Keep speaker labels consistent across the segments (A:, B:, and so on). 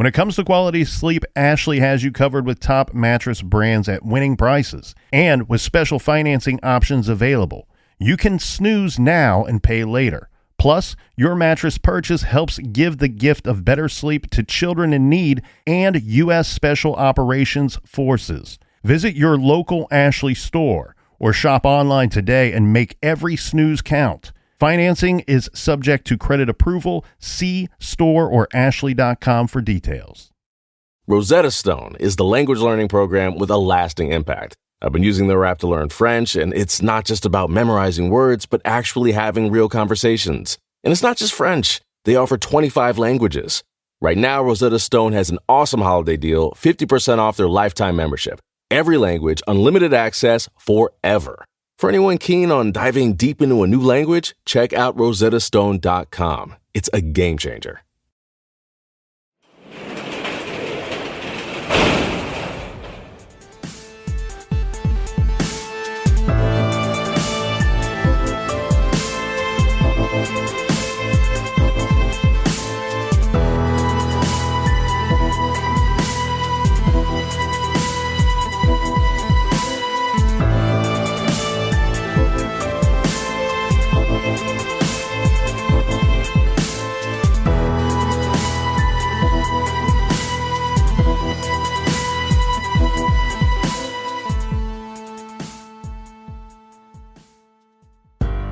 A: When it comes to quality sleep, Ashley has you covered with top mattress brands at winning prices and with special financing options available. You can snooze now and pay later. Plus, your mattress purchase helps give the gift of better sleep to children in need and U.S. Special Operations Forces. Visit your local Ashley store or shop online today and make every snooze count. Financing is subject to credit approval. See store or ashley.com for details.
B: Rosetta Stone is the language learning program with a lasting impact. I've been using their app to learn French, and it's not just about memorizing words, but actually having real conversations. And it's not just French. They offer 25 languages. Right now, Rosetta Stone has an awesome holiday deal, 50% off their lifetime membership. Every language, unlimited access forever. For anyone keen on diving deep into a new language, check out rosettastone.com. It's a game changer.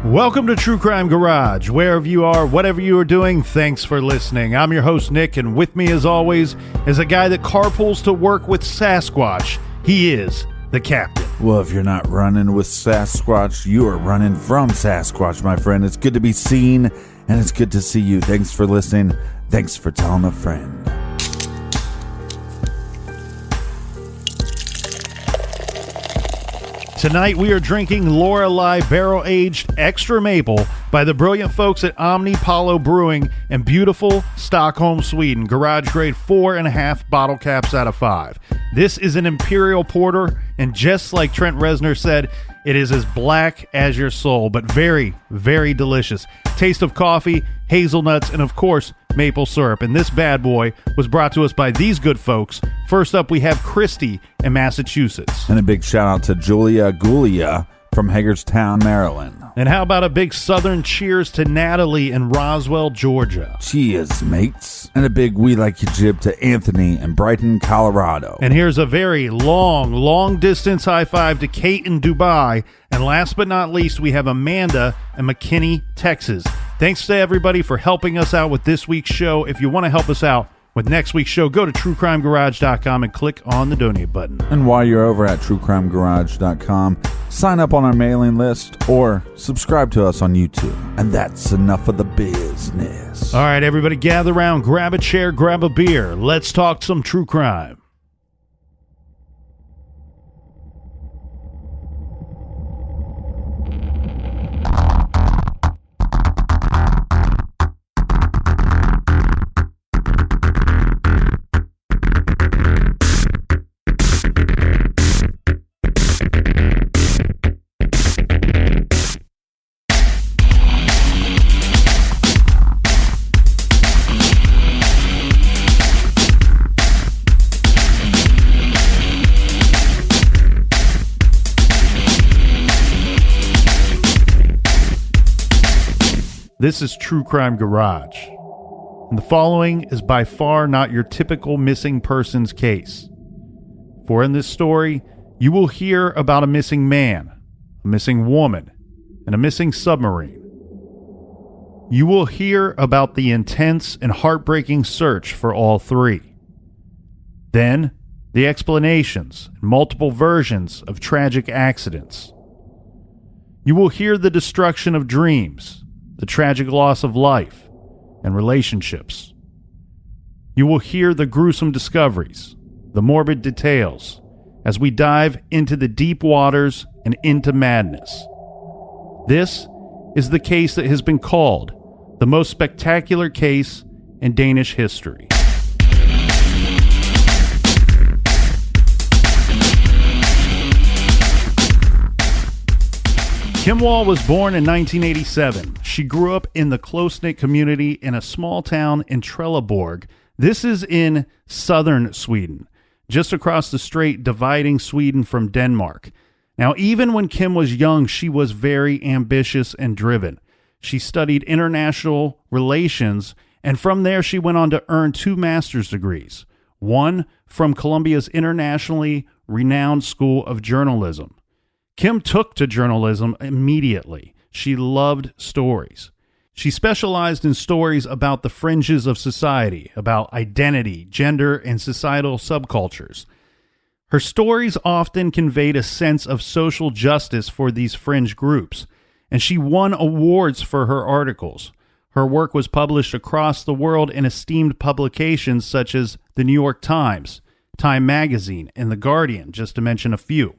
A: Welcome to True Crime Garage. Wherever you are, whatever you are doing, thanks for listening. I'm your host, Nick, and with me, as always, is a guy that carpools to work with Sasquatch. He is the captain.
C: Well, if you're not running with Sasquatch, you are running from Sasquatch, my friend. It's good to be seen, and it's good to see you. Thanks for listening. Thanks for telling a friend.
A: Tonight we are drinking Lorelei Barrel-Aged Extra Maple by the brilliant folks at Omnipollo Brewing in beautiful Stockholm, Sweden. Garage grade 4.5 bottle caps out of 5. This is an Imperial Porter, and just like Trent Reznor said, it is as black as your soul, but very, very delicious. Taste of coffee, hazelnuts, and of course, maple syrup. And this bad boy was brought to us by these good folks. First up, we have Christy in Massachusetts.
C: And a big shout out to Julia Gulia from Hagerstown, Maryland.
A: And how about a big southern cheers to Natalie in Roswell, Georgia?
C: Cheers, mates. And a big we like your jib to Anthony in Brighton, Colorado.
A: And here's a very long distance high five to Kate in Dubai. And last but not least, we have Amanda in McKinney, Texas. Thanks to everybody for helping us out with this week's show. If you want to help us out with next week's show, go to truecrimegarage.com and click on the donate button.
C: And while you're over at truecrimegarage.com, sign up on our mailing list or subscribe to us on YouTube. And that's enough of the business.
A: All right, everybody, gather around, grab a chair, grab a beer. Let's talk some true crime. This is True Crime Garage, and the following is by far not your typical missing persons case. For in this story, you will hear about a missing man, a missing woman, and a missing submarine. You will hear about the intense and heartbreaking search for all three. Then, the explanations and multiple versions of tragic accidents. You will hear the destruction of dreams, the tragic loss of life and relationships. You will hear the gruesome discoveries, the morbid details, as we dive into the deep waters and into madness. This is the case that has been called the most spectacular case in Danish history. Kim Wall was born in 1987. She grew up in the close-knit community in a small town in Trelleborg This is in southern Sweden, just across the strait dividing Sweden from Denmark. Now, even when Kim was young, she was very ambitious and driven. She studied international relations, and from there she went on to earn 2 master's degrees, one from Columbia's internationally renowned School of Journalism. Kim took to journalism immediately. She loved stories. She specialized in stories about the fringes of society, about identity, gender, and societal subcultures. Her stories often conveyed a sense of social justice for these fringe groups, and she won awards for her articles. Her work was published across the world in esteemed publications such as the New York Times, Time Magazine, and The Guardian, just to mention a few.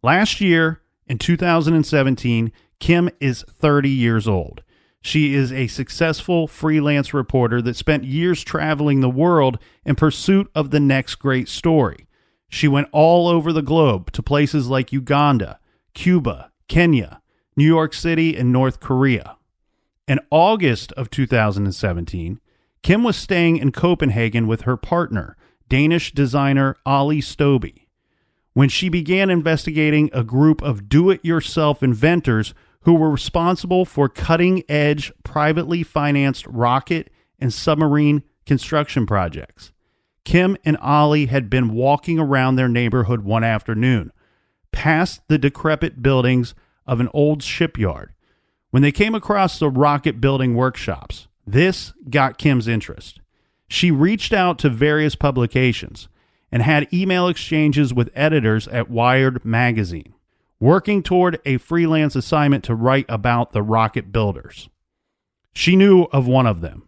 A: Last year, in 2017, Kim is 30 years old. She is a successful freelance reporter that spent years traveling the world in pursuit of the next great story. She went all over the globe to places like Uganda, Cuba, Kenya, New York City, and North Korea. In August of 2017, Kim was staying in Copenhagen with her partner, Danish designer Ali Stobbe, when she began investigating a group of do-it-yourself inventors who were responsible for cutting-edge, privately financed rocket and submarine construction projects. Kim and Ali had been walking around their neighborhood one afternoon, past the decrepit buildings of an old shipyard, when they came across the rocket building workshops. This got Kim's interest. She reached out to various publications and had email exchanges with editors at Wired magazine, working toward a freelance assignment to write about the rocket builders. She knew of one of them,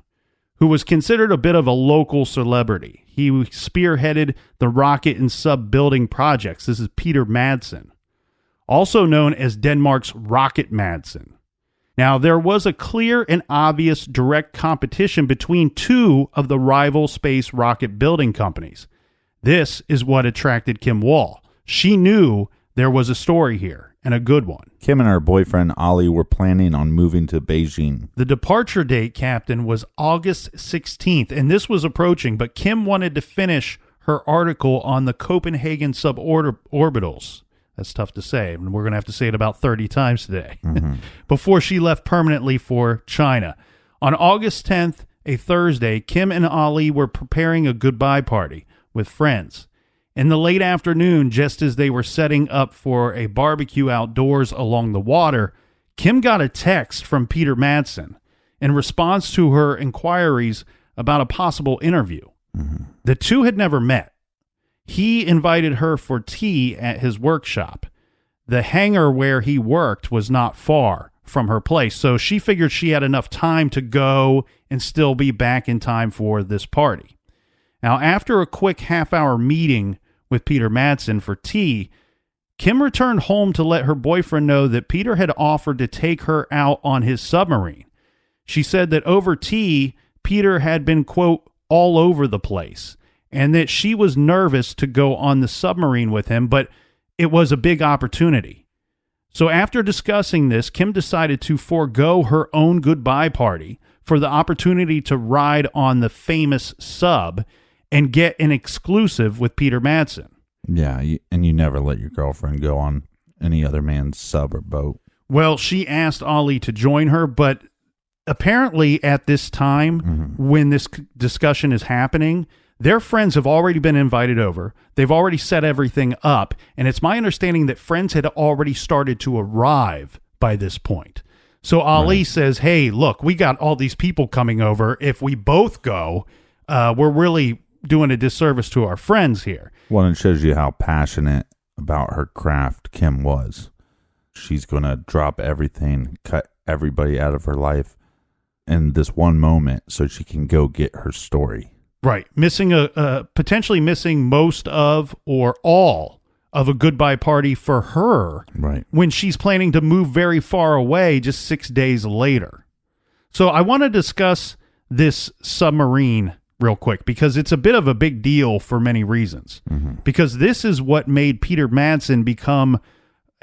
A: who was considered a bit of a local celebrity. He spearheaded the rocket and sub-building projects. This is Peter Madsen, also known as Denmark's Rocket Madsen. Now, there was a clear and obvious direct competition between 2 of the rival space rocket building companies. This is what attracted Kim Wall. She knew there was a story here, and a good one.
C: Kim and her boyfriend, Ali, were planning on moving to Beijing.
A: The departure date, Captain, was August 16th, and this was approaching, but Kim wanted to finish her article on the Copenhagen suborbitals. That's tough to say, and we're going to have to say it about 30 times today, before she left permanently for China. On August 10th, a Thursday, Kim and Ali were preparing a goodbye party with friends. In the late afternoon, just as they were setting up for a barbecue outdoors along the water, Kim got a text from Peter Madsen in response to her inquiries about a possible interview. The two had never met. He invited her for tea at his workshop. The hangar where he worked was not far from her place, so she figured she had enough time to go and still be back in time for this party. Now, after a quick half-hour meeting with Peter Madsen for tea, Kim returned home to let her boyfriend know that Peter had offered to take her out on his submarine. She said that over tea, Peter had been, quote, all over the place, and that she was nervous to go on the submarine with him, but it was a big opportunity. So after discussing this, Kim decided to forego her own goodbye party for the opportunity to ride on the famous sub and get an exclusive with Peter Madsen.
C: Yeah, and you never let your girlfriend go on any other man's sub or boat.
A: Well, she asked Ali to join her, but apparently at this time, when this discussion is happening, their friends have already been invited over. They've already set everything up, and it's my understanding that friends had already started to arrive by this point. So Ali says, hey, look, we got all these people coming over. If we both go, we're really doing a disservice to our friends here.
C: Well, it shows you how passionate about her craft Kim was. She's going to drop everything, cut everybody out of her life in this one moment so she can go get her story.
A: Right. Potentially missing most of or all of a goodbye party for her.
C: Right.
A: When she's planning to move very far away just 6 days later. So I want to discuss this submarine real quick because it's a bit of a big deal for many reasons. Because this is what made Peter Madsen become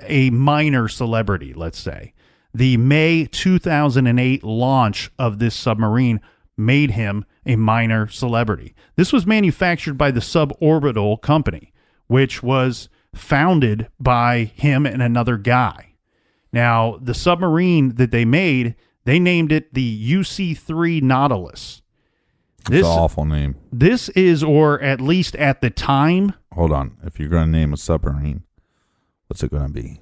A: a minor celebrity, let's say. The May 2008 launch of this submarine made him a minor celebrity. This was manufactured by the Suborbital Company, which was founded by him and another guy. Now, the submarine that they made, they named it the UC-3 Nautilus.
C: It's an awful name.
A: This is, or at least at the time...
C: Hold on. If you're going to name a submarine, what's it going to be?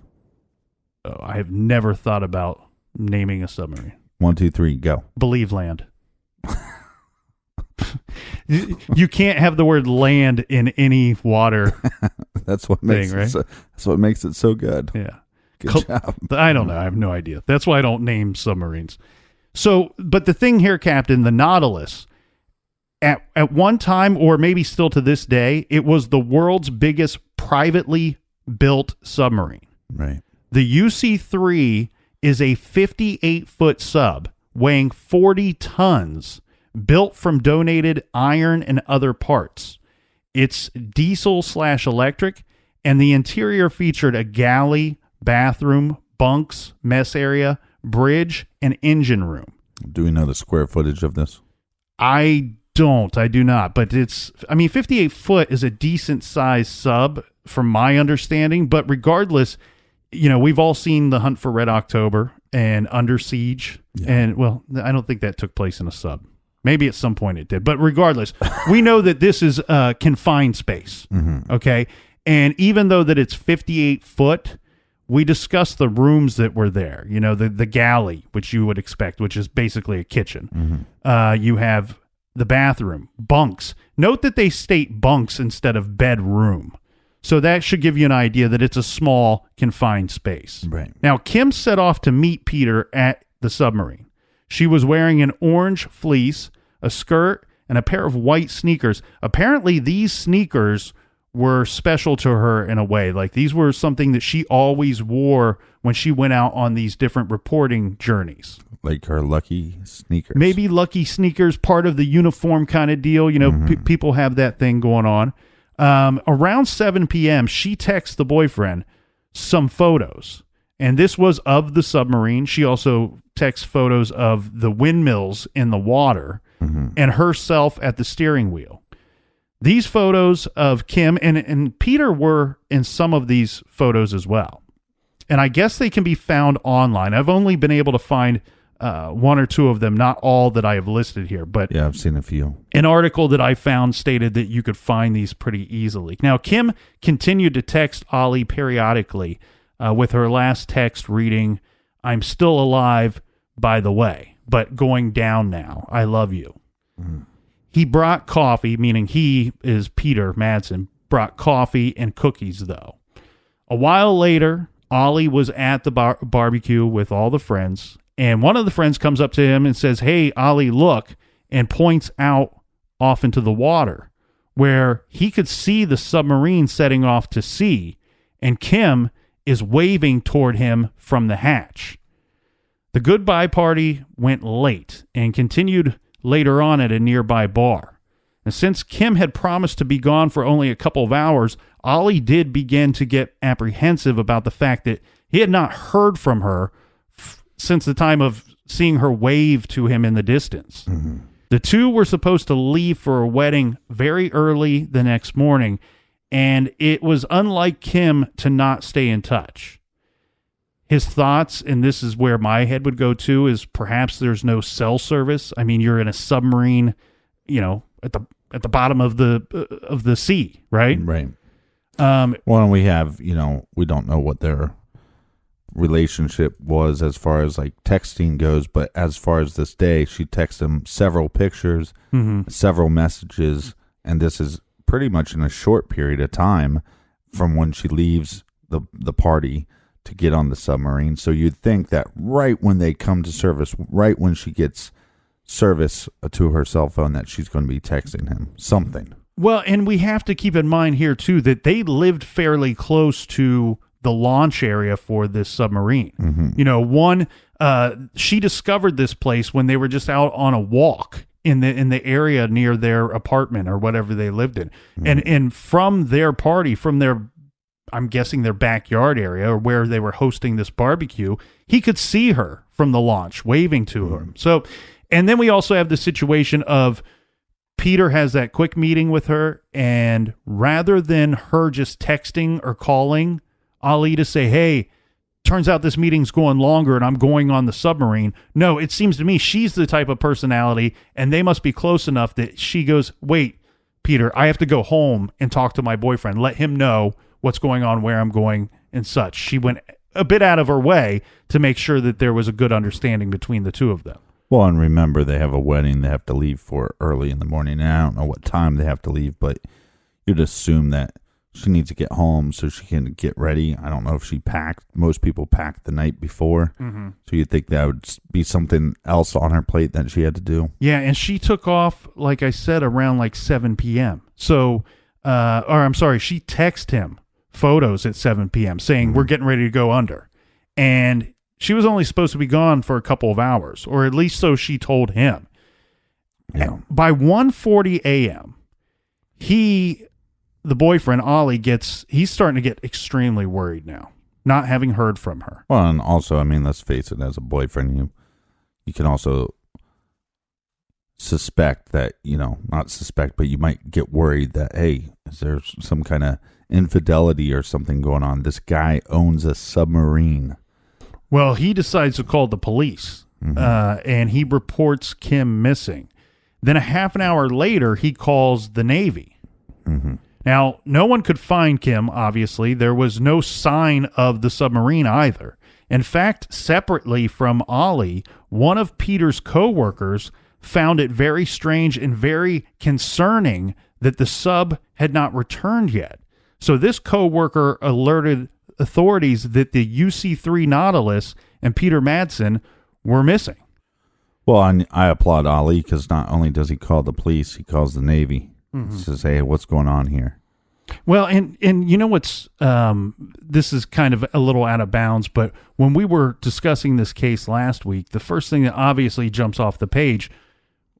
A: Oh, I have never thought about naming a submarine.
C: 1, 2, 3, go.
A: Believe land. You can't have the word land in any water.
C: That's what makes
A: right?
C: that's what makes it so good.
A: Yeah.
C: Good job.
A: I don't know. I have no idea. That's why I don't name submarines. So, but the thing here, Captain, the Nautilus, at one time, or maybe still to this day, it was the world's biggest privately built submarine.
C: Right.
A: The UC-3 is a 58-foot sub weighing 40 tons, built from donated iron and other parts. It's diesel/electric, and the interior featured a galley, bathroom, bunks, mess area, bridge, and engine room.
C: Do we know the square footage of this?
A: I do not, but 58 foot is a decent sized sub from my understanding, but regardless, we've all seen The Hunt for Red October and Under Siege, and well, I don't think that took place in a sub. Maybe at some point it did, but regardless, we know that this is confined space, okay? And even though that it's 58 foot, we discussed the rooms that were there, the galley, which you would expect, which is basically a kitchen. You have the bathroom, bunks. Note that they state bunks instead of bedroom. So that should give you an idea that it's a small, confined space.
C: Right.
A: Now, Kim set off to meet Peter at the submarine. She was wearing an orange fleece, a skirt, and a pair of white sneakers. Apparently, these sneakers were special to her in a way. Like, these were something that she always wore when she went out on these different reporting journeys.
C: Like her lucky sneakers.
A: Maybe lucky sneakers, part of the uniform kind of deal. People have that thing going on. Around 7 p.m., she texts the boyfriend some photos. And this was of the submarine. She also texts photos of the windmills in the water and herself at the steering wheel. These photos of Kim and Peter were in some of these photos as well. And I guess they can be found online. I've only been able to find one or two of them, not all that I have listed here. But
C: yeah, I've seen a few.
A: An article that I found stated that you could find these pretty easily. Now, Kim continued to text Ollie periodically, with her last text reading, "I'm still alive, by the way, but going down now. I love you." He brought coffee, meaning he is Peter Madsen, brought coffee and cookies, though. A while later, Ollie was at the barbecue with all the friends, and one of the friends comes up to him and says, "Hey, Ollie, look," and points out off into the water where he could see the submarine setting off to sea, and Kim is waving toward him from the hatch. The goodbye party went late and continued later on at a nearby bar. And since Kim had promised to be gone for only a couple of hours, Ollie did begin to get apprehensive about the fact that he had not heard from her since the time of seeing her wave to him in the distance. The two were supposed to leave for a wedding very early the next morning, and it was unlike Kim to not stay in touch. His thoughts, and this is where my head would go to, is perhaps there's no cell service. I mean, you're in a submarine, at the bottom of the sea, right?
C: Right. Well, we have, we don't know what their relationship was as far as like texting goes, but as far as this day, she texted him several pictures, several messages, and this is pretty much in a short period of time from when she leaves the party to get on the submarine. So you'd think that right when they come to service, right when she gets service to her cell phone, that she's going to be texting him something.
A: Well, and we have to keep in mind here, too, that they lived fairly close to the launch area for this submarine. She discovered this place when they were just out on a walk in the area near their apartment or whatever they lived in. And from their party, from their, I'm guessing their backyard area or where they were hosting this barbecue, he could see her from the launch waving to her. So, and then we also have the situation of Peter has that quick meeting with her, and rather than her just texting or calling Ali to say, hey, turns out this meeting's going longer and I'm going on the submarine. No, it seems to me she's the type of personality, and they must be close enough that she goes, wait, Peter, I have to go home and talk to my boyfriend. Let him know what's going on, where I'm going, and such. She went a bit out of her way to make sure that there was a good understanding between the two of them.
C: Well, and remember, they have a wedding they have to leave for early in the morning. And I don't know what time they have to leave, but you'd assume that she needs to get home so she can get ready. I don't know if she packed. Most people packed the night before. Mm-hmm. So you'd think that would be something else on her plate that she had to do.
A: Yeah, and she took off, like I said, around like 7 p.m. So, she texted him photos at 7 p.m. saying, we're getting ready to go under. And she was only supposed to be gone for a couple of hours, or at least so she told him. Yeah. By 1:40 a.m., the boyfriend, Ollie, he's starting to get extremely worried now, not having heard from her.
C: Well, and also, I mean, let's face it, as a boyfriend, you can also suspect that, not suspect, but you might get worried that, hey, is there some kind of infidelity or something going on? This guy owns a submarine.
A: Well, he decides to call the police, and he reports Kim missing. Then a half an hour later, he calls the Navy. Mm-hmm. Now, no one could find Kim, obviously. There was no sign of the submarine either. In fact, separately from Ollie, one of Peter's co-workers found it very strange and very concerning that the sub had not returned yet. So this co-worker alerted authorities that the UC-3 Nautilus and Peter Madsen were missing.
C: Well, I applaud Ali because not only does he call the police, he calls the Navy. Mm-hmm. He says, hey, what's going on here?
A: Well, and you know what's, this is kind of a little out of bounds, but when we were discussing this case last week, the first thing that obviously jumps off the page,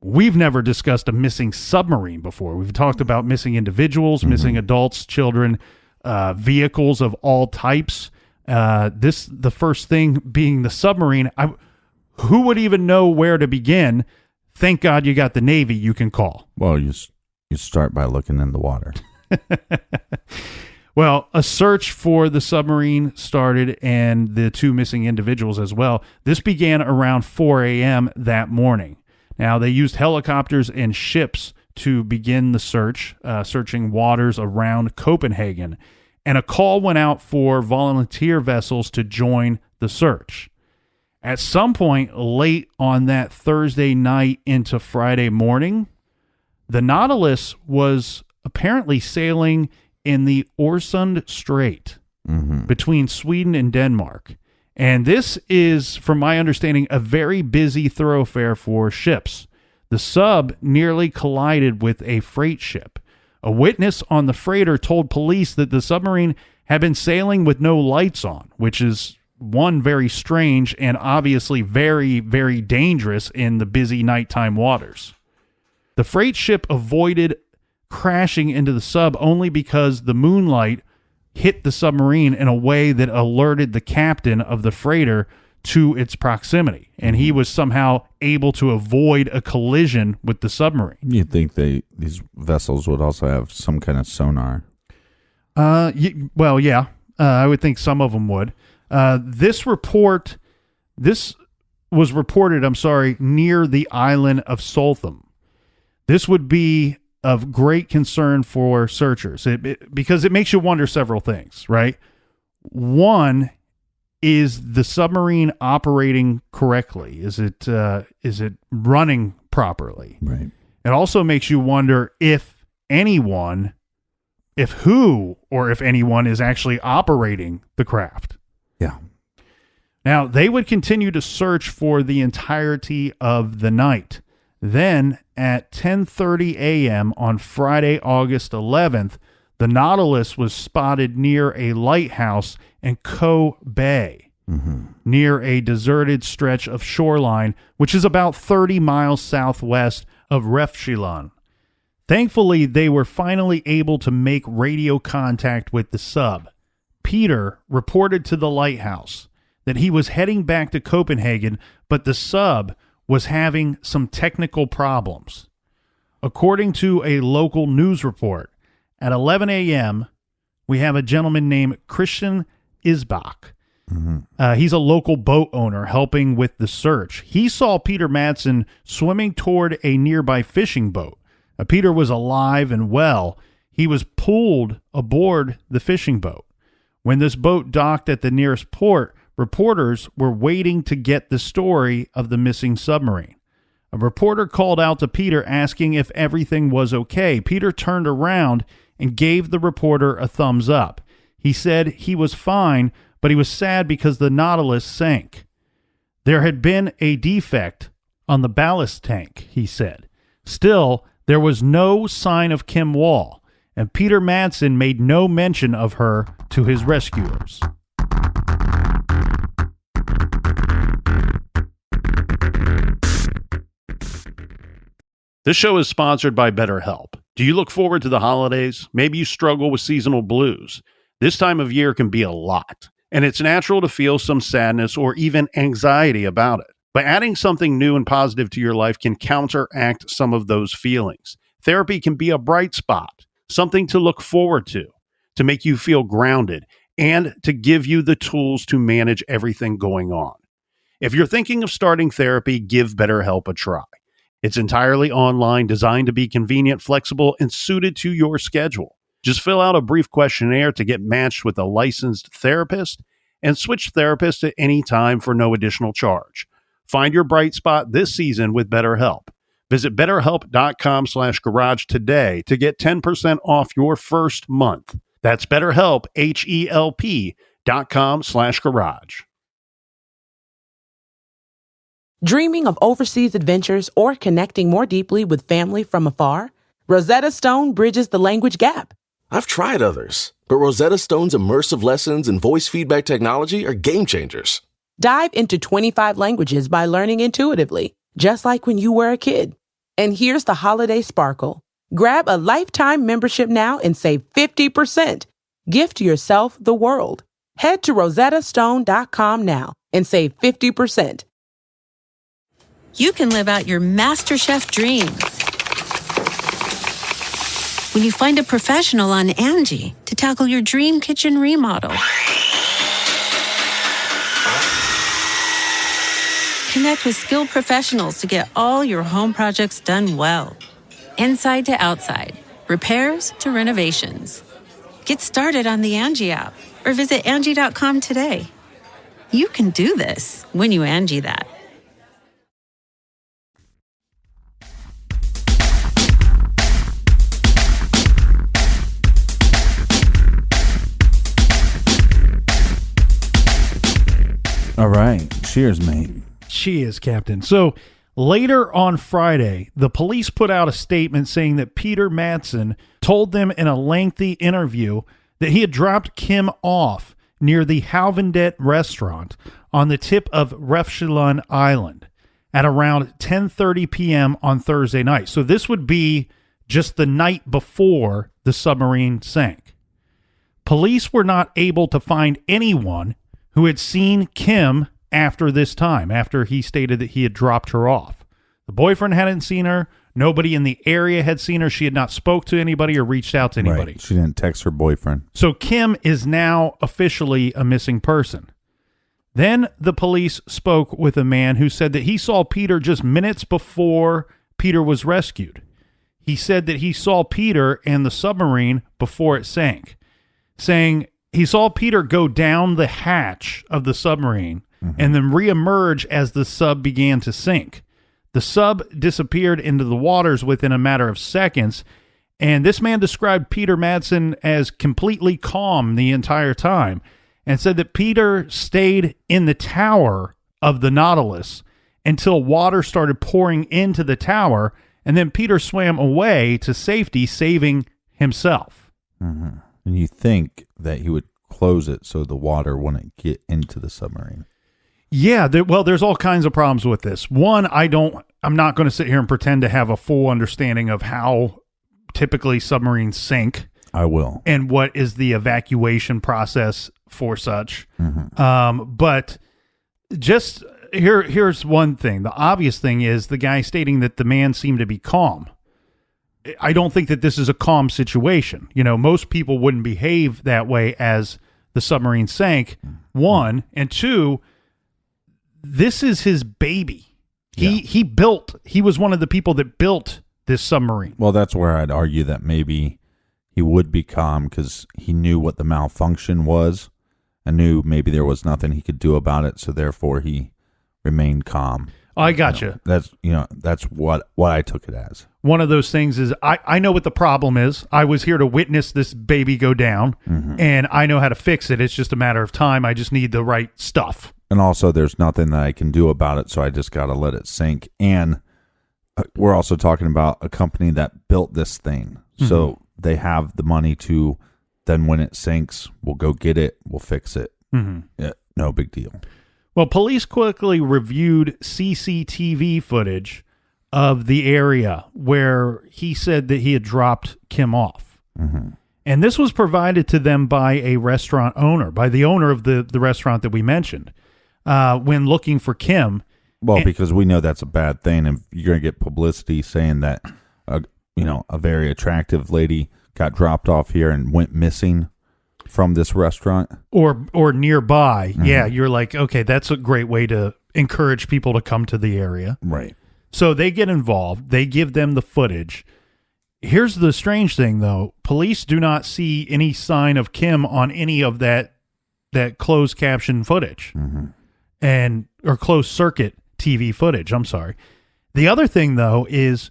A: we've never discussed a missing submarine before. We've talked about missing individuals, missing adults, children, vehicles of all types. The first thing being the submarine. Who would even know where to begin? Thank God you got the Navy you can call.
C: Well, you start by looking in the water.
A: Well, a search for the submarine started and the two missing individuals as well. This began around 4 a.m. that morning. Now, they used helicopters and ships to begin the search, searching waters around Copenhagen. And a call went out for volunteer vessels to join the search. At some point late on that Thursday night into Friday morning, the Nautilus was apparently sailing in the Øresund Strait between Sweden and Denmark. And this is, from my understanding, a very busy thoroughfare for ships. The sub nearly collided with a freight ship. A witness on the freighter told police that the submarine had been sailing with no lights on, which is, one, very strange and obviously very, very dangerous in the busy nighttime waters. The freight ship avoided crashing into the sub only because the moonlight hit the submarine in a way that alerted the captain of the freighter to its proximity, and he was somehow able to avoid a collision with the submarine.
C: You'd think these vessels would also have some kind of sonar.
A: Yeah. I would think some of them would. This was reported, near the island of Soltham. This would be of great concern for searchers because it makes you wonder several things, right? One, is the submarine operating correctly? Is it running properly?
C: Right.
A: It also makes you wonder if anyone is actually operating the craft.
C: Yeah.
A: Now, they would continue to search for the entirety of the night. Then, at 10:30 a.m. on Friday, August 11th, the Nautilus was spotted near a lighthouse in Koh Bay, near a deserted stretch of shoreline, which is about 30 miles southwest of Refshauland. Thankfully, they were finally able to make radio contact with the sub. Peter reported to the lighthouse that he was heading back to Copenhagen, but the sub was having some technical problems. According to a local news report, at 11 a.m., we have a gentleman named Christian Isbach. He's a local boat owner helping with the search. He saw Peter Madsen swimming toward a nearby fishing boat. Peter was alive and well. He was pulled aboard the fishing boat. When this boat docked at the nearest port, reporters were waiting to get the story of the missing submarine. A reporter called out to Peter asking if everything was okay. Peter turned around and gave the reporter a thumbs up. He said he was fine, but he was sad because the Nautilus sank. There had been a defect on the ballast tank, he said. Still, there was no sign of Kim Wall, and Peter Madsen made no mention of her to his rescuers. This show is sponsored by BetterHelp. Do you look forward to the holidays? Maybe you struggle with seasonal blues. This time of year can be a lot, and it's natural to feel some sadness or even anxiety about it. But adding something new and positive to your life can counteract some of those feelings. Therapy can be a bright spot, something to look forward to make you feel grounded, and to give you the tools to manage everything going on. If you're thinking of starting therapy, give BetterHelp a try. It's entirely online, designed to be convenient, flexible, and suited to your schedule. Just fill out a brief questionnaire to get matched with a licensed therapist and switch therapists at any time for no additional charge. Find your bright spot this season with BetterHelp. Visit BetterHelp.com/garage today to get 10% off your first month. That's BetterHelp, HELP.com/garage.
D: Dreaming of overseas adventures or connecting more deeply with family from afar? Rosetta Stone bridges the language gap.
B: I've tried others, but Rosetta Stone's immersive lessons and voice feedback technology are game changers.
D: Dive into 25 languages by learning intuitively, just like when you were a kid. And here's the holiday sparkle. Grab a lifetime membership now and save 50%. Gift yourself the world. Head to rosettastone.com now and save 50%.
E: You can live out your MasterChef dreams when you find a professional on Angie to tackle your dream kitchen remodel. Connect with skilled professionals to get all your home projects done well. Inside to outside, repairs to renovations. Get started on the Angie app or visit Angie.com today. You can do this when you Angie that.
C: All right. Cheers, mate.
A: Cheers, Captain. So later on Friday, the police put out a statement saying that Peter Madsen told them in a lengthy interview that he had dropped Kim off near the Halvendet restaurant on the tip of Refshaulen Island at around 10:30 p.m. on Thursday night. So this would be just the night before the submarine sank. Police were not able to find anyone who had seen Kim after this time, after he stated that he had dropped her off. The boyfriend hadn't seen her. Nobody in the area had seen her. She had not spoke to anybody or reached out to anybody.
C: Right. She didn't text her boyfriend.
A: So Kim is now officially a missing person. Then the police spoke with a man who said that he saw Peter just minutes before Peter was rescued. He said that he saw Peter and the submarine before it sank, saying he saw Peter go down the hatch of the submarine and then reemerge as the sub began to sink. The sub disappeared into the waters within a matter of seconds, and this man described Peter Madsen as completely calm the entire time and said that Peter stayed in the tower of the Nautilus until water started pouring into the tower, and then Peter swam away to safety, saving himself.
C: And you think that he would close it so the water wouldn't get into the submarine.
A: Yeah, there's all kinds of problems with this. One, I'm not going to sit here and pretend to have a full understanding of how typically submarines sink.
C: I will.
A: And what is the evacuation process for such. But just here's one thing. The obvious thing is the guy stating that the man seemed to be calm. I don't think that this is a calm situation. Most people wouldn't behave that way as the submarine sank, one. And two, this is his baby. He was one of the people that built this submarine.
C: Well, that's where I'd argue that maybe he would be calm because he knew what the malfunction was and knew maybe there was nothing he could do about it. So therefore he remained calm.
A: I gotcha.
C: That's what I took it as.
A: One of those things is I know what the problem is. I was here to witness this baby go down, and I know how to fix it. It's just a matter of time. I just need the right stuff.
C: And also, there's nothing that I can do about it, so I just got to let it sink. And we're also talking about a company that built this thing, so they have the money to. Then when it sinks, we'll go get it. We'll fix it. Yeah, no big deal.
A: Well, police quickly reviewed CCTV footage of the area where he said that he had dropped Kim off. And this was provided to them by a restaurant owner, by the owner of the restaurant that we mentioned, when looking for Kim.
C: Well, because we know that's a bad thing. And you're going to get publicity saying that, a very attractive lady got dropped off here and went missing from this restaurant
A: or nearby. Yeah, you're like, okay, that's a great way to encourage people to come to the area.
C: Right.
A: So they get involved. They give them the footage. Here's the strange thing, though. Police do not see any sign of Kim on any of that closed caption footage or closed circuit TV footage. I'm sorry. The other thing, though, is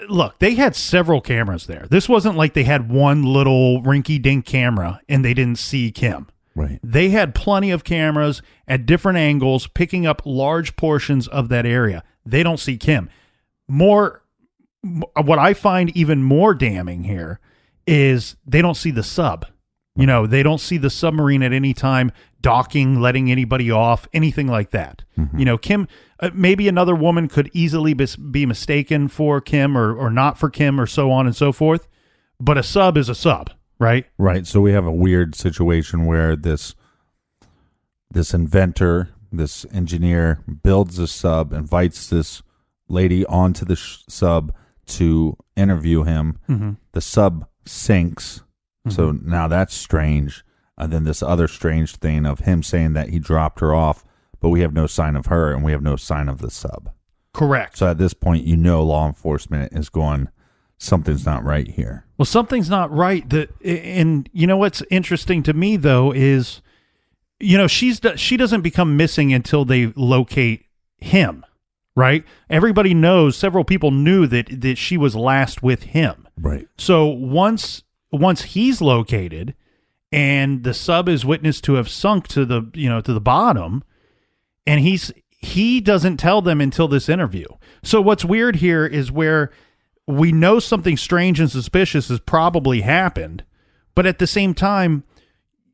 A: look, they had several cameras there. This wasn't like they had one little rinky-dink camera and they didn't see Kim.
C: Right.
A: They had plenty of cameras at different angles picking up large portions of that area. They don't see Kim. What I find even more damning here is they don't see the sub. They don't see the submarine at any time docking, letting anybody off, anything like that. Kim, maybe another woman could easily be mistaken for Kim or not for Kim or so on and so forth. But a sub is a sub, right?
C: Right. So we have a weird situation where this inventor, this engineer builds a sub, invites this lady onto the sub to interview him. The sub sinks. So now that's strange. And then this other strange thing of him saying that he dropped her off, but we have no sign of her and we have no sign of the sub.
A: Correct.
C: So at this point, law enforcement is going, something's not right here.
A: Well, something's not right. And what's interesting to me, though, is, she doesn't become missing until they locate him, right? Everybody knows, several people knew that she was last with him.
C: Right.
A: So once he's located and the sub is witnessed to have sunk to the bottom, and he doesn't tell them until this interview. So what's weird here is where we know something strange and suspicious has probably happened, but at the same time,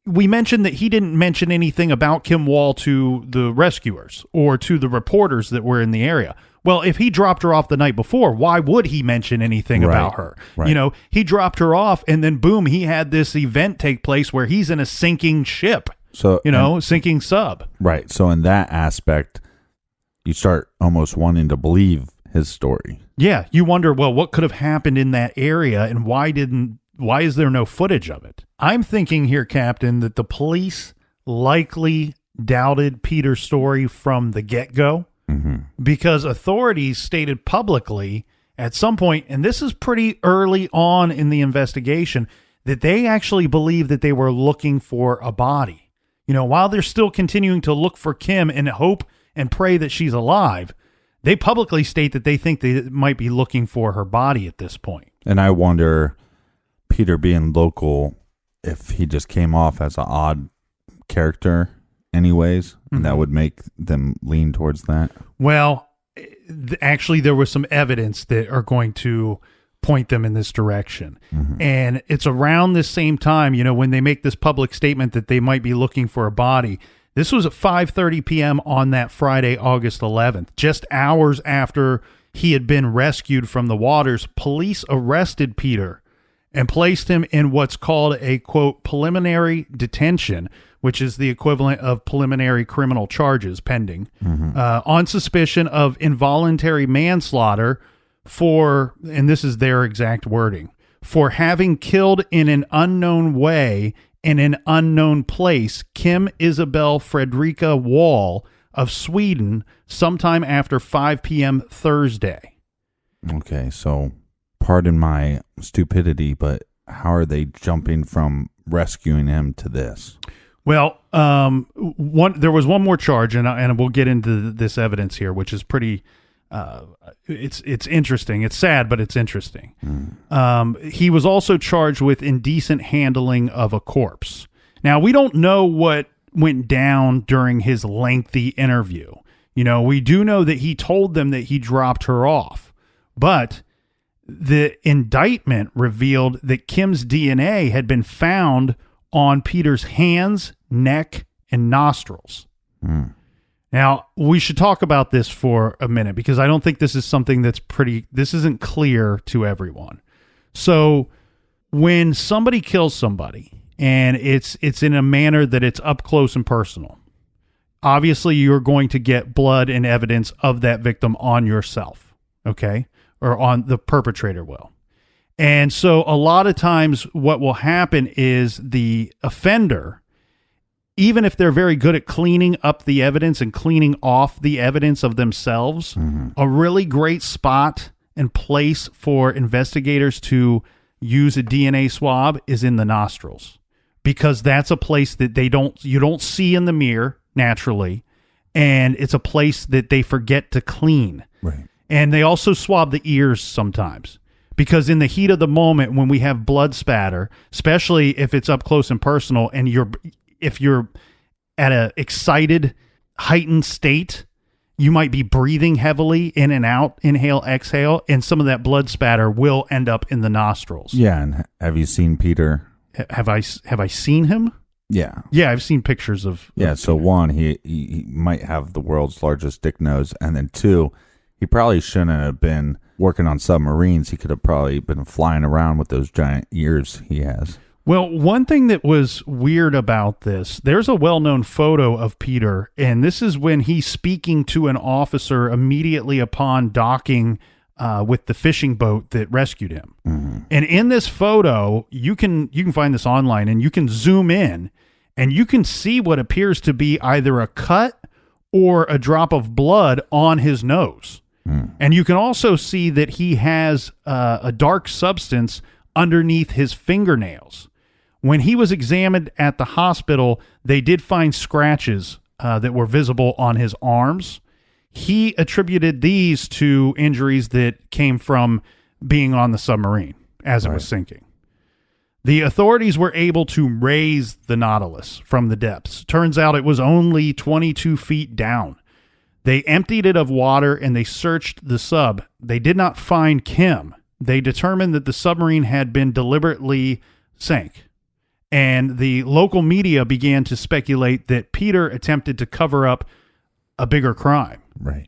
A: we mentioned that he didn't mention anything about Kim Wall to the rescuers or to the reporters that were in the area. Well, if he dropped her off the night before, why would he mention anything about her? Right. He dropped her off and then boom, he had this event take place where he's in a sinking ship. So, sinking sub.
C: Right. So in that aspect, you start almost wanting to believe his story.
A: Yeah. You wonder, well, what could have happened in that area and why is there no footage of it? I'm thinking here, Captain, that the police likely doubted Peter's story from the get-go. Because authorities stated publicly at some point, and this is pretty early on in the investigation, that they actually believe that they were looking for a body. While they're still continuing to look for Kim and hope and pray that she's alive, they publicly state that they think they might be looking for her body at this point.
C: And I wonder, Peter being local, if he just came off as an odd character anyways, and that would make them lean towards that.
A: Well, actually, there was some evidence that are going to point them in this direction. And it's around this same time, when they make this public statement that they might be looking for a body. This was at 5:30 p.m. on that Friday, August 11th. Just hours after he had been rescued from the waters, police arrested Peter and placed him in what's called a, quote, preliminary detention, which is the equivalent of preliminary criminal charges pending, on suspicion of involuntary manslaughter and this is their exact wording, for having killed in an unknown way in an unknown place Kim Isabel Fredrika Wall of Sweden sometime after 5 p.m. Thursday.
C: Okay, so pardon my stupidity, but how are they jumping from rescuing him to this?
A: Well, there was one more charge, and we'll get into this evidence here, which is pretty. It's interesting. It's sad, but it's interesting. He was also charged with indecent handling of a corpse. Now, we don't know what went down during his lengthy interview. We do know that he told them that he dropped her off, but the indictment revealed that Kim's DNA had been found on Peter's hands, neck, and nostrils. Now, we should talk about this for a minute because I don't think this is something this isn't clear to everyone. So when somebody kills somebody and it's in a manner that it's up close and personal, obviously you're going to get blood and evidence of that victim on yourself, okay? Or on the perpetrator will. And so a lot of times what will happen is the offender, even if they're very good at cleaning up the evidence and cleaning off the evidence of themselves, a really great spot and place for investigators to use a DNA swab is in the nostrils, because that's a place that you don't see in the mirror naturally, and it's a place that they forget to clean.
C: Right. And
A: they also swab the ears sometimes, because in the heat of the moment when we have blood spatter, especially if it's up close and personal, and if you're at a excited, heightened state, you might be breathing heavily in and out, inhale, exhale, and some of that blood spatter will end up in the nostrils.
C: Yeah, and have you seen Peter?
A: Have I seen him?
C: Yeah.
A: Yeah, I've seen pictures of.
C: Yeah, so one, he might have the world's largest dick nose, and then two, he probably shouldn't have been working on submarines. He could have probably been flying around with those giant ears he has.
A: Well, one thing that was weird about this, there's a well-known photo of Peter, and this is when he's speaking to an officer immediately upon docking with the fishing boat that rescued him. And in this photo, you can find this online, and you can zoom in, and you can see what appears to be either a cut or a drop of blood on his nose. And you can also see that he has a dark substance underneath his fingernails. When he was examined at the hospital, they did find scratches that were visible on his arms. He attributed these to injuries that came from being on the submarine as it was sinking. The authorities were able to raise the Nautilus from the depths. Turns out it was only 22 feet down. They emptied it of water and they searched the sub. They did not find Kim. They determined that the submarine had been deliberately sank. And the local media began to speculate that Peter attempted to cover up a bigger crime.
C: Right.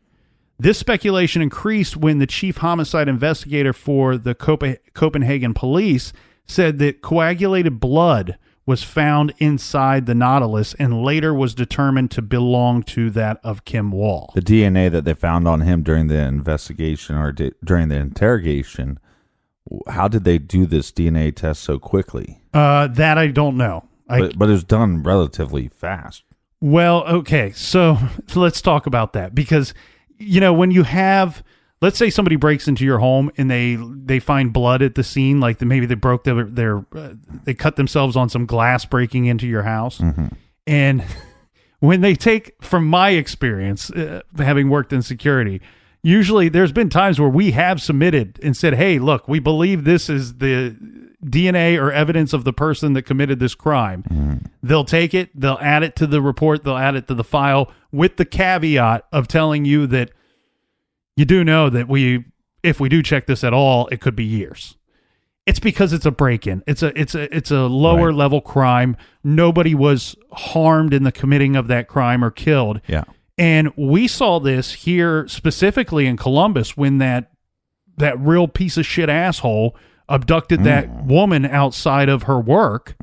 A: This speculation increased when the chief homicide investigator for the Copenhagen police said that coagulated blood was found inside the Nautilus and later was determined to belong to that of Kim Wall.
C: The DNA that they found on him during the investigation or during the interrogation, how did they do this DNA test so quickly?
A: That I don't know.
C: But it was done relatively fast.
A: Well, okay, so let's talk about that because, when you have, let's say somebody breaks into your home and they find blood at the scene, like maybe they broke they cut themselves on some glass breaking into your house. And when they take, from my experience, having worked in security, usually there's been times where we have submitted and said, hey, look, we believe this is the DNA or evidence of the person that committed this crime. They'll take it, they'll add it to the report, they'll add it to the file with the caveat of telling you that you do know that if we do check this at all, it could be years. It's because it's a break-in. It's a lower level crime. Nobody was harmed in the committing of that crime or killed.
C: Yeah.
A: And we saw this here specifically in Columbus when that real piece of shit asshole abducted that woman outside of her work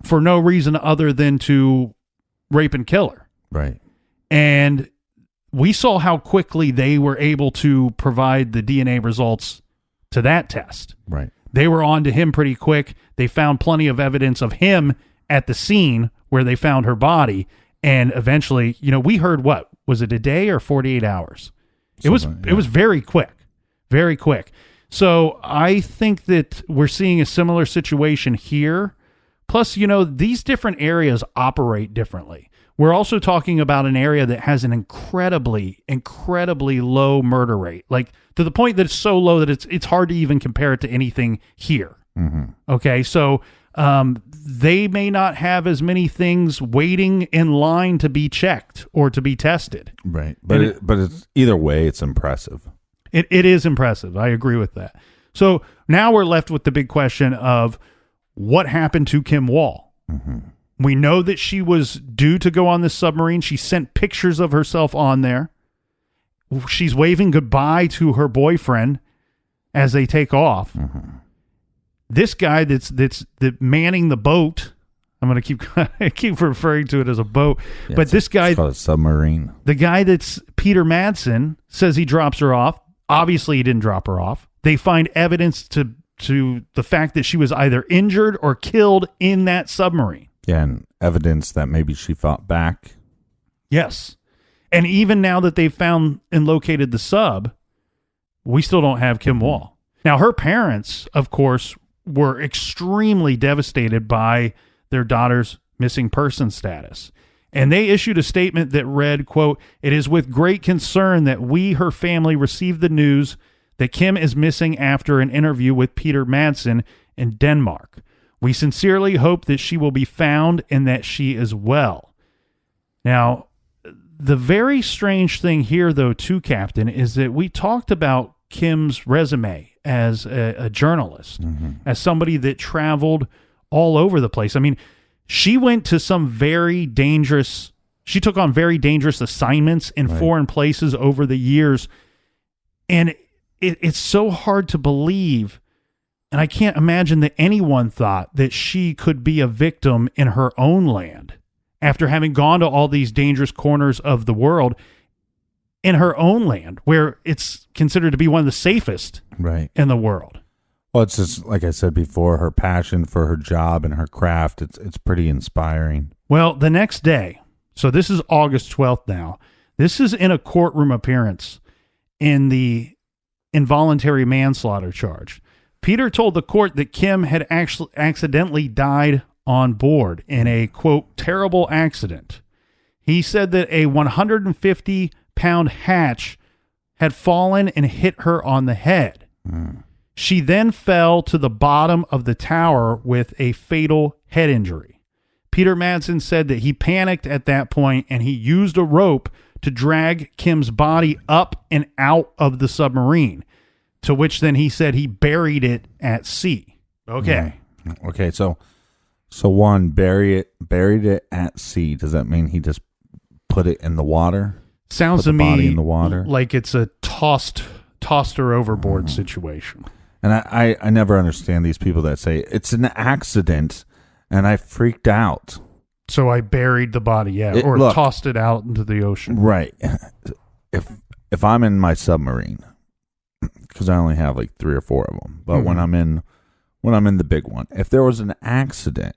A: for no reason other than to rape and kill her.
C: Right.
A: And we saw how quickly they were able to provide the DNA results to that test.
C: Right.
A: They were on to him pretty quick. They found plenty of evidence of him at the scene where they found her body. And eventually, we heard, what was it, a day or 48 hours? It was very quick, very quick. So I think that we're seeing a similar situation here. Plus, these different areas operate differently. We're also talking about an area that has an incredibly, incredibly low murder rate, like to the point that it's so low that it's hard to even compare it to anything here.
C: Mm-hmm.
A: Okay, so they may not have as many things waiting in line to be checked or to be tested.
C: Right, but it's either way, it's impressive.
A: It is impressive. I agree with that. So now we're left with the big question of what happened to Kim Wall.
C: Mm-hmm.
A: We know that she was due to go on this submarine. She sent pictures of herself on there. She's waving goodbye to her boyfriend as they take off.
C: Mm-hmm.
A: This guy that's manning the boat, I'm going to keep referring to it as a boat, but this guy,
C: it's called a submarine.
A: The guy that's Peter Madsen says he drops her off. Obviously, he didn't drop her off. They find evidence to the fact that she was either injured or killed in that submarine.
C: Yeah, and evidence that maybe she fought back.
A: Yes. And even now that they've found and located the sub, we still don't have Kim Wall. Now, her parents, of course, were extremely devastated by their daughter's missing person status. And they issued a statement that read, quote, "It is with great concern that we, her family, received the news that Kim is missing after an interview with Peter Madsen in Denmark. We sincerely hope that she will be found and that she is well." Now, the very strange thing here, though, too, Captain, is that we talked about Kim's resume as a journalist, as somebody that traveled all over the place. I mean, she went to she took on very dangerous assignments in foreign places over the years. And it's so hard to believe. And I can't imagine that anyone thought that she could be a victim in her own land after having gone to all these dangerous corners of the world in her own land, where it's considered to be one of the safest in the world.
C: Well, it's just, like I said before, her passion for her job and her craft, it's pretty inspiring.
A: Well, the next day, so this is August 12th now, this is in a courtroom appearance in the involuntary manslaughter charge. Peter told the court that Kim had actually accidentally died on board in a, quote, terrible accident. He said that a 150-pound hatch had fallen and hit her on the head. She then fell to the bottom of the tower with a fatal head injury. Peter Madsen said that he panicked at that point and he used a rope to drag Kim's body up and out of the submarine, to which then he said he buried it at sea. Okay.
C: Okay, so one, buried it at sea. Does that mean he just put it in the water?
A: Sounds to me
C: body in the water?
A: Like it's a tossed her overboard situation.
C: And I never understand these people that say it's an accident and I freaked out.
A: So I buried the body, or tossed it out into the ocean.
C: Right. If I'm in my submarine, because I only have like 3 or 4 of them, but when I'm in the big one, if there was an accident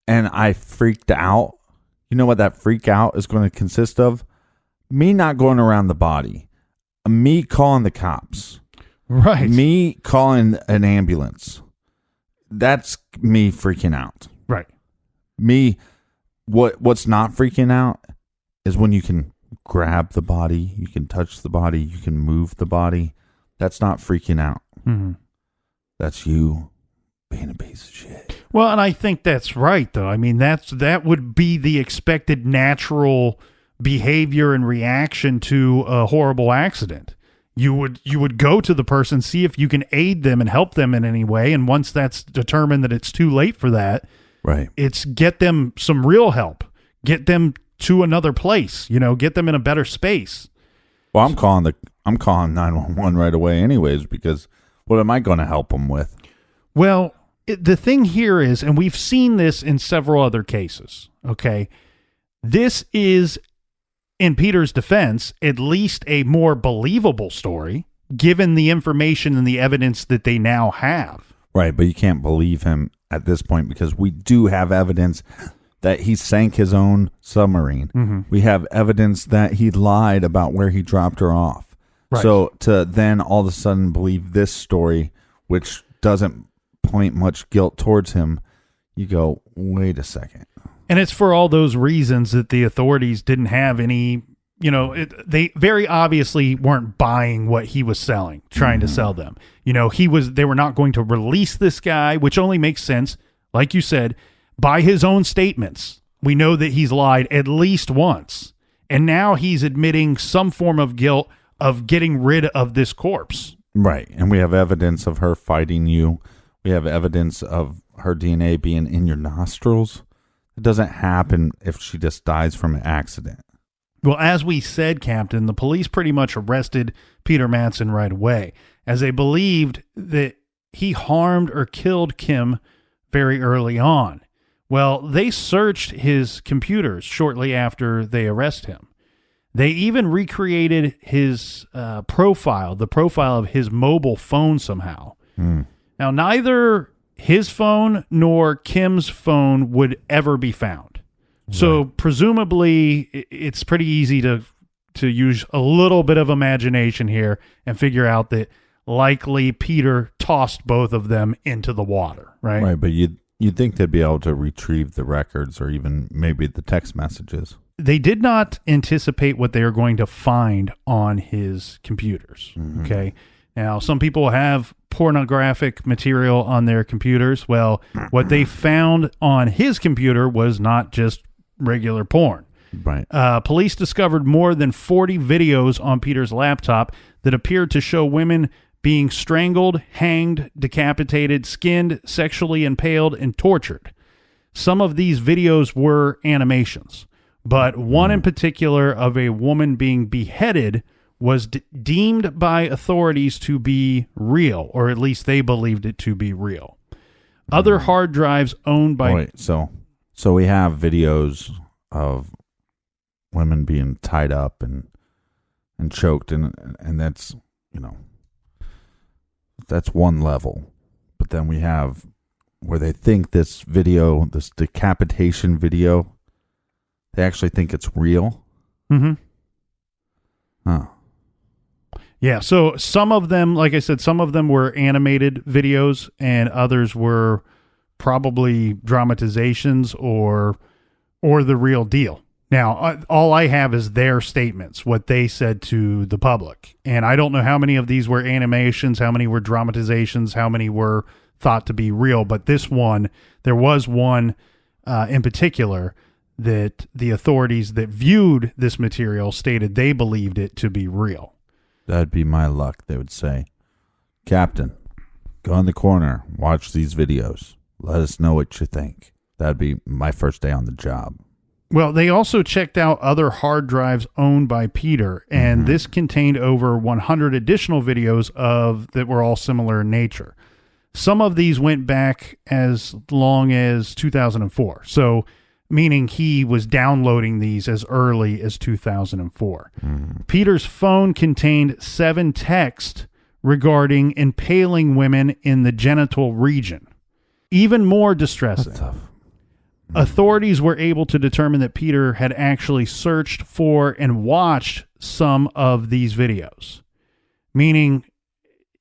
C: and I freaked out, you know what that freak out is going to consist of? Me not going around the body, me calling the cops,
A: right?
C: Me calling an ambulance. That's me freaking out.
A: Right.
C: Me, what's not freaking out is when you can grab the body, you can touch the body, you can move the body. That's not freaking out.
A: Mm-hmm.
C: That's you being a piece of shit.
A: Well, and I think that's right, though. I mean, that would be the expected natural behavior and reaction to a horrible accident. You would go to the person, see if you can aid them and help them in any way, and once that's determined that it's too late for that,
C: right? It's
A: get them some real help, get them to another place, get them in a better space.
C: Well, I'm calling 911 right away, anyways, because what am I going to help them with?
A: Well, the thing here is, and we've seen this in several other cases. Okay, this is in Peter's defense, at least a more believable story, given the information and the evidence that they now have.
C: Right, but you can't believe him at this point because we do have evidence that he sank his own submarine.
A: Mm-hmm.
C: We have evidence that he lied about where he dropped her off.
A: Right.
C: So to then all of a sudden believe this story, which doesn't point much guilt towards him, you go, wait a second.
A: And it's for all those reasons that the authorities didn't have any, they very obviously weren't buying what he was selling, trying to sell them. They were not going to release this guy, which only makes sense. Like you said, by his own statements, we know that he's lied at least once. And now he's admitting some form of guilt of getting rid of this corpse.
C: Right. And we have evidence of her fighting you. We have evidence of her DNA being in your nostrils. It doesn't happen if she just dies from an accident.
A: Well, as we said, Captain, the police pretty much arrested Peter Madsen right away, as they believed that he harmed or killed Kim very early on. Well, they searched his computers shortly after they arrest him. They even recreated his profile, the profile of his mobile phone somehow. Now, neither his phone nor Kim's phone would ever be found. So presumably it's pretty easy to use a little bit of imagination here and figure out that likely Peter tossed both of them into the water, right?
C: Right, but you'd think they'd be able to retrieve the records or even maybe the text messages.
A: They did not anticipate what they are going to find on his computers, okay? Now, some people have pornographic material on their computers. Well, what they found on his computer was not just regular porn.
C: Right.
A: Police discovered more than 40 videos on Peter's laptop that appeared to show women being strangled, hanged, decapitated, skinned, sexually impaled, and tortured. Some of these videos were animations, but one in particular of a woman being beheaded was deemed by authorities to be real, or at least they believed it to be real. Other hard drives owned by...
C: Wait, so we have videos of women being tied up and choked, and that's, that's one level. But then we have where they think this video, this decapitation video, they actually think it's real.
A: Mm-hmm.
C: Huh.
A: Yeah, so some of them, like I said, some of them were animated videos and others were probably dramatizations or the real deal. Now, all I have is their statements, what they said to the public. And I don't know how many of these were animations, how many were dramatizations, how many were thought to be real. But this one, there was one in particular that the authorities that viewed this material stated they believed it to be real.
C: That'd be my luck, they would say. Captain, go in the corner, watch these videos. Let us know what you think. That'd be my first day on the job.
A: Well, they also checked out other hard drives owned by Peter, and this contained over 100 additional videos that were all similar in nature. Some of these went back as long as 2004, so meaning he was downloading these as early as 2004. Peter's phone contained 7 texts regarding impaling women in the genital region. Even more distressing.
C: That's tough.
A: Authorities were able to determine that Peter had actually searched for and watched some of these videos, meaning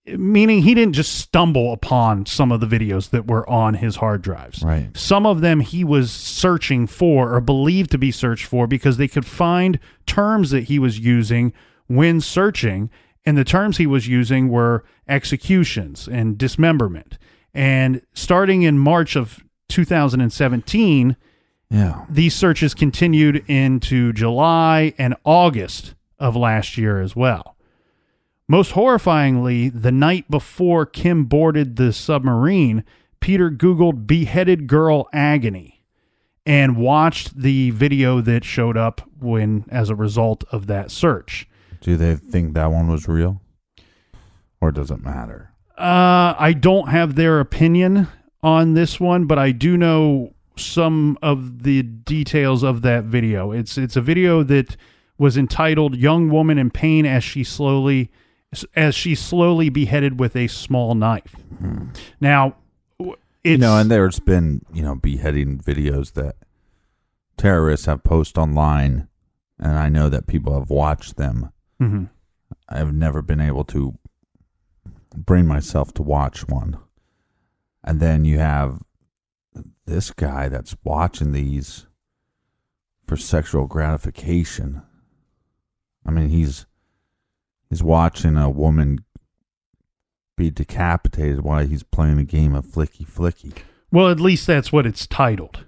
A: he didn't just stumble upon some of the videos that were on his hard drives.
C: Right.
A: Some of them he was searching for or believed to be searched for because they could find terms that he was using when searching, and the terms he was using were executions and dismemberment. And starting in March of 2017, these searches continued into July and August of last year as well. Most horrifyingly, the night before Kim boarded the submarine, Peter Googled beheaded girl agony and watched the video that showed up as a result of that search.
C: Do they think that one was real? Or does it matter?
A: I don't have their opinion on this one, but I do know some of the details of that video. It's a video that was entitled "Young Woman in Pain as she slowly beheaded with a small knife." Now, it's,
C: and there's been, beheading videos that terrorists have posted online, and I know that people have watched them.
A: Mm-hmm.
C: I've never been able to bring myself to watch one. And then you have this guy that's watching these for sexual gratification. I mean, he's watching a woman be decapitated while he's playing a game of flicky flicky.
A: Well, at least that's what it's titled.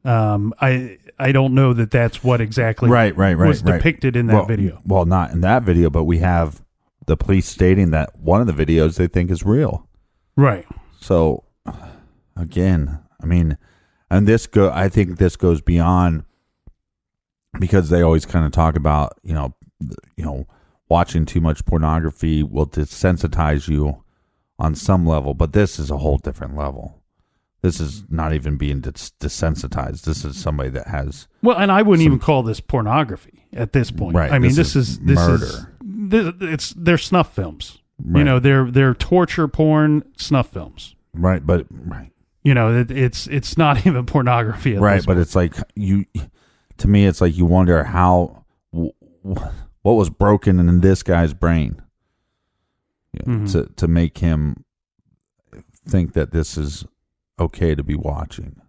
A: I don't know that that's what exactly was depicted in that video.
C: Well, not in that video, but we have the police stating that one of the videos they think is real.
A: Right.
C: So, again, I mean, and I think this goes beyond, because they always kind of talk about, watching too much pornography will desensitize you on some level, but this is a whole different level. This is not even being desensitized. This is somebody that has... Well,
A: and I wouldn't even call this pornography at this point.
C: Right.
A: I mean, this is
C: murder.
A: They're snuff films.
C: Right.
A: They're torture porn snuff films.
C: Right, but... Right.
A: It's not even pornography at this point.
C: But it's like, to me, it's like you wonder how... what was broken in this guy's brain to make him think that this is okay to be watching.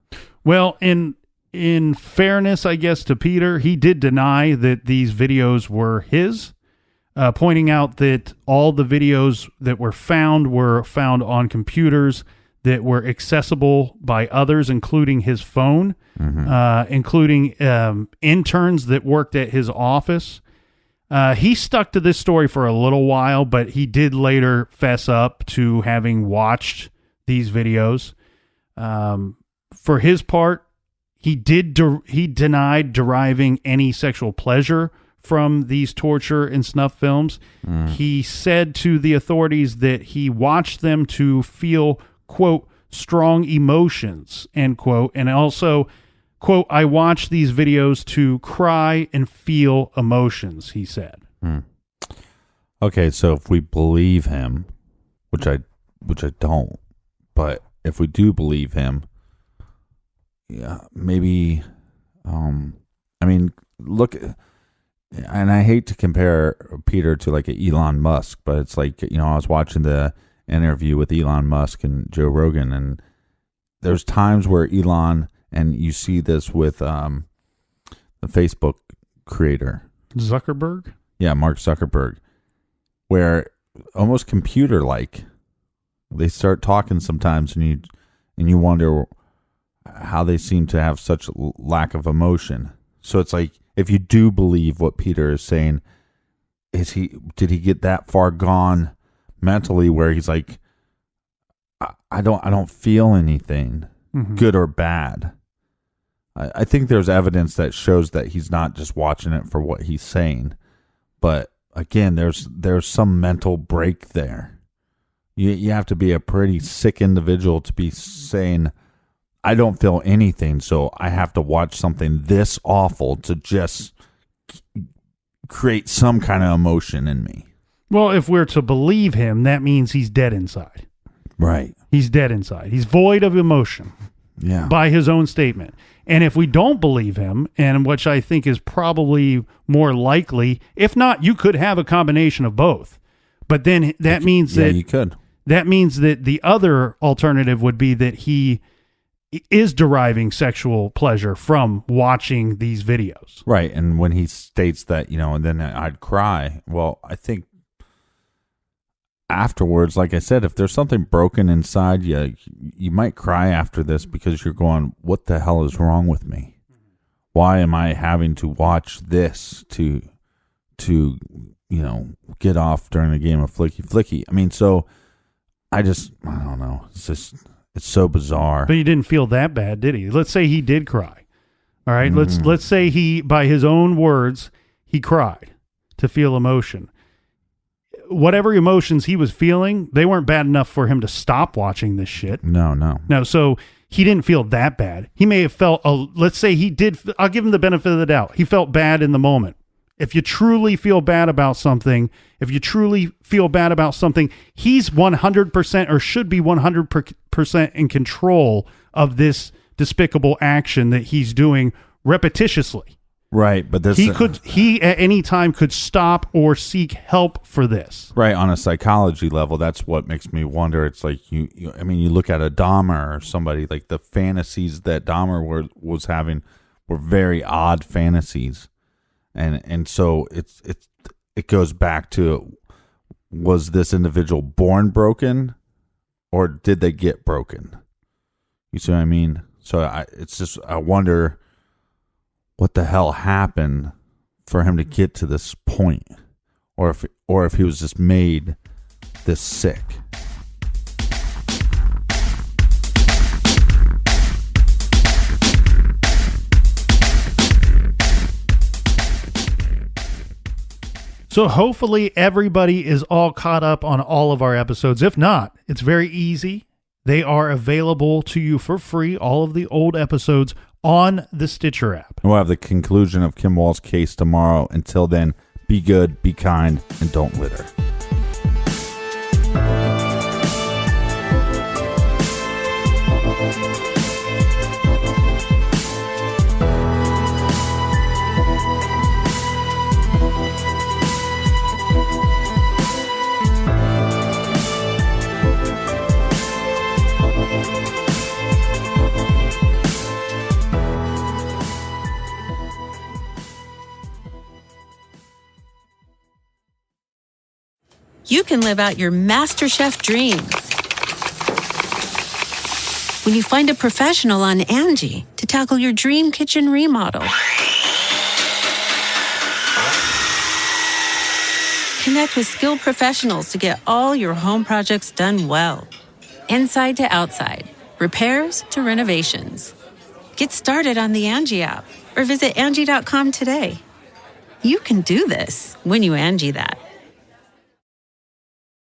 A: Well, in fairness, I guess, to Peter, he did deny that these videos were his, pointing out that all the videos that were found on computers that were accessible by others, including his phone, including interns that worked at his office. He stuck to this story for a little while, but he did later fess up to having watched these videos. For his part, he denied deriving any sexual pleasure from these torture and snuff films. He said to the authorities that he watched them to feel, quote, strong emotions, end quote, and also, quote, I watch these videos to cry and feel emotions, he said.
C: Okay, so if we believe him, which I don't, but if we do believe him, yeah, maybe, I mean, look, and I hate to compare Peter to like an Elon Musk, but it's like, I was watching the interview with Elon Musk and Joe Rogan, and there's times where Elon, and you see this with the Facebook creator
A: Zuckerberg,
C: Mark Zuckerberg, where almost computer-like, they start talking sometimes, and you wonder how they seem to have such lack of emotion. So it's like, if you do believe what Peter is saying, did he get that far gone mentally where he's like, I don't feel anything, good or bad. I think there's evidence that shows that he's not just watching it for what he's saying, but again, there's some mental break there. You have to be a pretty sick individual to be saying, I don't feel anything, so I have to watch something this awful to just create some kind of emotion in me.
A: Well, if we're to believe him, that means he's dead inside.
C: Right.
A: He's dead inside. He's void of emotion.
C: Yeah.
A: By his own statement. And if we don't believe him, and which I think is probably more likely, if not, you could have a combination of both. But then that means that
C: you could.
A: That means that the other alternative would be that he is deriving sexual pleasure from watching these videos.
C: Right. And when he states that, and then I'd cry, well, I think afterwards, like I said, if there's something broken inside you, you might cry after this because you're going, what the hell is wrong with me? Why am I having to watch this to get off during a game of flicky flicky? I mean, so I don't know. It's so bizarre.
A: But he didn't feel that bad, did he? Let's say he did cry. All right. Let's say he, by his own words, he cried to feel emotion. Whatever emotions he was feeling, they weren't bad enough for him to stop watching this shit.
C: No.
A: So he didn't feel that bad. He may have felt, let's say he did, I'll give him the benefit of the doubt. He felt bad in the moment. If you truly feel bad about something, he's 100% or should be 100% in control of this despicable action that he's doing repetitiously.
C: Right, but this
A: he at any time could stop or seek help for this.
C: Right, on a psychology level, that's what makes me wonder. It's like you look at a Dahmer or somebody, like the fantasies that Dahmer was having were very odd fantasies, and so it goes back to, was this individual born broken, or did they get broken? You see what I mean? So I wonder what the hell happened for him to get to this point, or if he was just made this sick.
A: So hopefully everybody is all caught up on all of our episodes. If not, it's very easy. They are available to you for free, all of the old episodes on the Stitcher app.
C: We'll have the conclusion of Kim Wall's case tomorrow. Until then, be good, be kind, and don't litter.
E: You can live out your MasterChef dreams when you find a professional on Angie to tackle your dream kitchen remodel. Connect with skilled professionals to get all your home projects done well. Inside to outside, repairs to renovations. Get started on the Angie app or visit Angie.com today. You can do this when you Angie that.